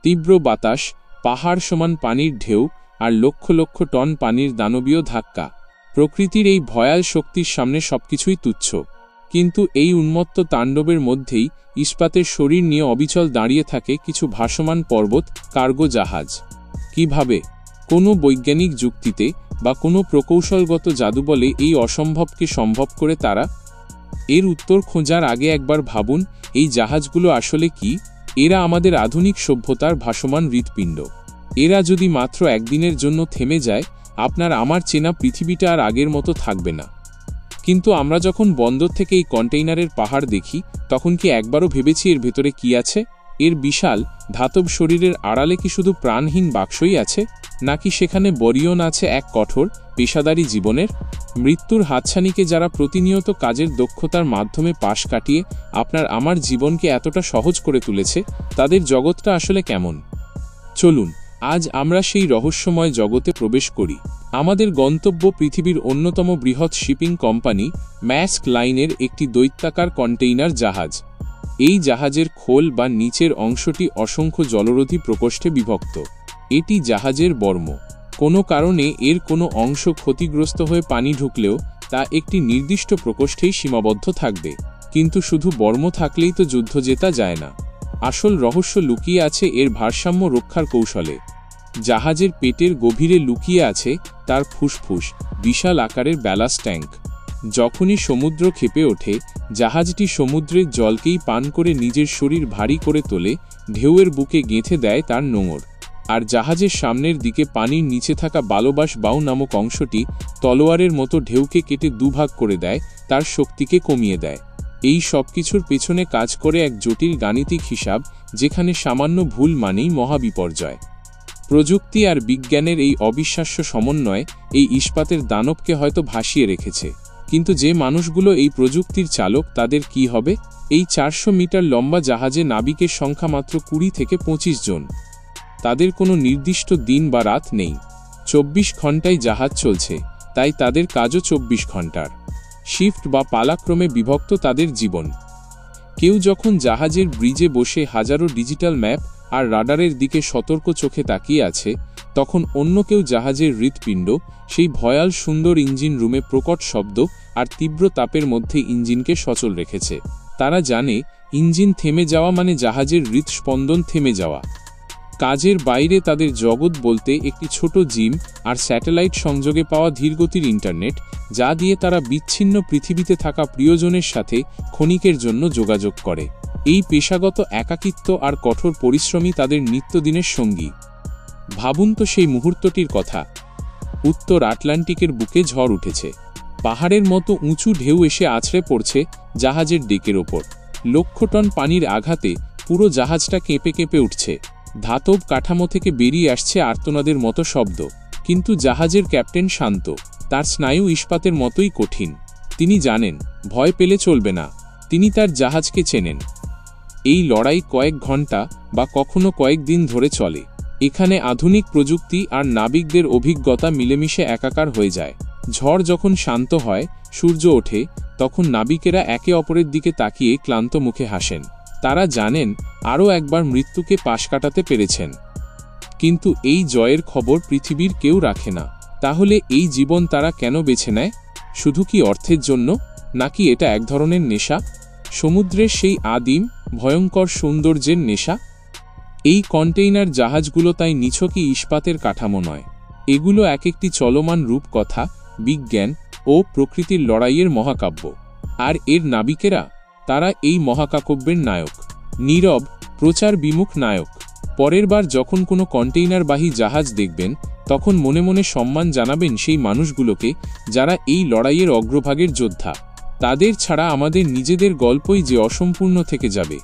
তীব্র বাতাস, পাহাড় সমান পানির ঢেউ আর লক্ষ লক্ষ টন পানির দানবীয় ধাক্কা। প্রকৃতির এই ভয়াল শক্তির সামনে সবকিছুই তুচ্ছ। কিন্তু এই উন্মত্ত তাণ্ডবের মধ্যেই ইস্পাতের শরীর নিয়ে অবিচল দাঁড়িয়ে থাকে কিছু ভাসমান পর্বত, কার্গো জাহাজ। কিভাবে? কোনো বৈজ্ঞানিক যুক্তিতে বা কোনো প্রকৌশলগত জাদুবলে এই অসম্ভবকে সম্ভব করে তারা? এর উত্তর খোঁজার আগে একবার ভাবুন, এই জাহাজগুলো আসলে কি? এরা আমাদের আধুনিক সভ্যতার ভাসমান হৃৎপিণ্ড। এরা যদি মাত্র একদিনের জন্য থেমে যায়, আপনার আমার চেনা পৃথিবীটা আর আগের মতো থাকবে না। কিন্তু আমরা যখন বন্দর থেকে এই কন্টেইনারের পাহাড় দেখি, তখন কি একবারও ভেবেছি এর ভেতরে কি আছে? এর বিশাল ধাতব শরীরের আড়ালে কি শুধু প্রাণহীন বাক্সই আছে, নাকি সেখানে বরিয়ন আছে এক কঠোর পেশাদারী জীবনের? মৃত্যুর হাতছানিকে যারা প্রতিনিয়ত কাজের দক্ষতার মাধ্যমে পাশ কাটিয়ে আপনার আমার জীবনকে এতটা সহজ করে তুলেছে, তাদের জগৎটা আসলে কেমন? চলুন আজ আমরা সেই রহস্যময় জগতে প্রবেশ করি। আমাদের গন্তব্য পৃথিবীর অন্যতম বৃহৎ শিপিং কোম্পানি মার্স্ক লাইনের একটি দৈত্যাকার কন্টেইনার জাহাজ। এই জাহাজের খোল বা নিচের অংশটি অসংখ্য জলরোধী প্রকোষ্ঠে বিভক্ত। এটি জাহাজের বর্ম। কোনো কারণে এর কোনো অংশ ক্ষতিগ্রস্ত হয়ে পানি ঢুকলেও তা একটি নির্দিষ্ট প্রকোষ্ঠেই সীমাবদ্ধ থাকবে। কিন্তু শুধু বর্ম থাকলেই তো যুদ্ধ জেতা যায় না। আসল রহস্য লুকিয়ে আছে এর ভারসাম্য রক্ষার কৌশলে। জাহাজের পেটের গভীরে লুকিয়ে আছে তার ফুসফুস, বিশাল আকারের ব্যালাস্ট ট্যাঙ্ক। যখনই সমুদ্র ক্ষেপে ওঠে, জাহাজটি সমুদ্রের জলকেই পান করে নিজের শরীর ভারী করে তোলে, ঢেউয়ের বুকে গেঁথে দেয় তার নোঙর। আর জাহাজের সামনের দিকে পানির নিচে থাকা বালোবাস বাউ নামক অংশটি তলোয়ারের মতো ঢেউকে কেটে দুভাগ করে দেয়, তার শক্তিকে কমিয়ে দেয়। এই সবকিছুর পেছনে কাজ করে এক জটিল গাণিতিক হিসাব, যেখানে সামান্য ভুল মানেই মহাবিপর্যয়। প্রযুক্তি আর বিজ্ঞানের এই অবিশ্বাস্য সমন্বয় এই ইস্পাতের দানবকে হয়তো ভাসিয়ে রেখেছে। কিন্তু যে মানুষগুলো এই প্রযুক্তির চালক, তাদের কি হবে? এই 400 মিটার লম্বা জাহাজে নাবিকের সংখ্যা মাত্র 20 থেকে 25 জন। তাদের কোনো নির্দিষ্ট দিন বা রাত নেই। 24 ঘন্টায় জাহাজ চলছে, তাই তাদের কাজও 24 ঘন্টার। শিফট বা পালাক্রমে বিভক্ত তাদের জীবন। কেউ যখন জাহাজের ব্রিজে বসে হাজারো ডিজিটাল ম্যাপ আর রাডারের দিকে সতর্ক চোখে তাকিয়ে আছে, তখন অন্য কেউ জাহাজের হৃৎপিণ্ড, সেই ভয়াল সুন্দর ইঞ্জিন রুমে প্রকট শব্দ আর তীব্র তাপের মধ্যে ইঞ্জিনকে সচল রেখেছে। তারা জানে ইঞ্জিন থেমে যাওয়া মানে জাহাজের হৃৎস্পন্দন থেমে যাওয়া। কাজের বাইরে তাদের জগৎ বলতে একটি ছোট জিম আর স্যাটেলাইট সংযোগে পাওয়া ধীরগতির ইন্টারনেট, যা দিয়ে তারা বিচ্ছিন্ন পৃথিবীতে থাকা প্রিয়জনের সাথে ক্ষণিকের জন্য যোগাযোগ করে। এই পেশাগত একাকিত্ব আর কঠোর পরিশ্রমই তাদের নিত্যদিনের সঙ্গী। ভাবুন তো সেই মুহূর্তটির কথা। উত্তর আটলান্টিকের বুকে ঝড় উঠেছে। পাহাড়ের মতো উঁচু ঢেউ এসে আছড়ে পড়ছে জাহাজের ডেকের ওপর। লক্ষ টন পানির আঘাতে পুরো জাহাজটা কেঁপে কেঁপে উঠছে। ধাতব কাঠামো থেকে বেরিয়ে আসছে আর্তনাদের মতো শব্দ। কিন্তু জাহাজের ক্যাপ্টেন শান্ত। তার স্নায়ু ইস্পাতের মতোই কঠিন। তিনি জানেন ভয় পেলে চলবে না। তিনি তার জাহাজকে চেনেন। এই লড়াই কয়েক ঘন্টা বা কখনো কয়েকদিন ধরে চলে। এখানে আধুনিক প্রযুক্তি আর নাবিকদের অভিজ্ঞতা মিলেমিশে একাকার হয়ে যায়। ঝড় যখন শান্ত হয়, সূর্য ওঠে, তখন নাবিকেরা একে অপরের দিকে তাকিয়ে ক্লান্ত মুখে হাসেন। তারা জানেন আরও একবার মৃত্যুকে পাশ কাটাতে পেরেছেন। কিন্তু এই জয়ের খবর পৃথিবীর কেউ রাখে না। তাহলে এই জীবন তারা কেন বেছে নেয়? শুধু কি অর্থের জন্য, নাকি এটা এক ধরনের নেশা? সমুদ্রের সেই আদিম ভয়ঙ্কর সৌন্দর্যের নেশা? এই কন্টেইনার জাহাজগুলো তাই নিছকই ইস্পাতের কাঠামো নয়। এগুলো এক একটি চলমান রূপকথা, বিজ্ঞান ও প্রকৃতির লড়াইয়ের মহাকাব্য। আর এর নাবিকেরা, তারা এই মহাকাব্যের নায়ক, নীরব, প্রচার বিমুখ নায়ক। পরের বার যখন কোনো কন্টেইনারবাহী জাহাজ দেখবেন, তখন মনে মনে সম্মান জানাবেন সেই মানুষগুলোকে, যারা এই লড়াইয়ের অগ্রভাগের যোদ্ধা। তাদের ছাড়া আমাদের নিজেদের গল্পই যে অসম্পূর্ণ থেকে যাবে।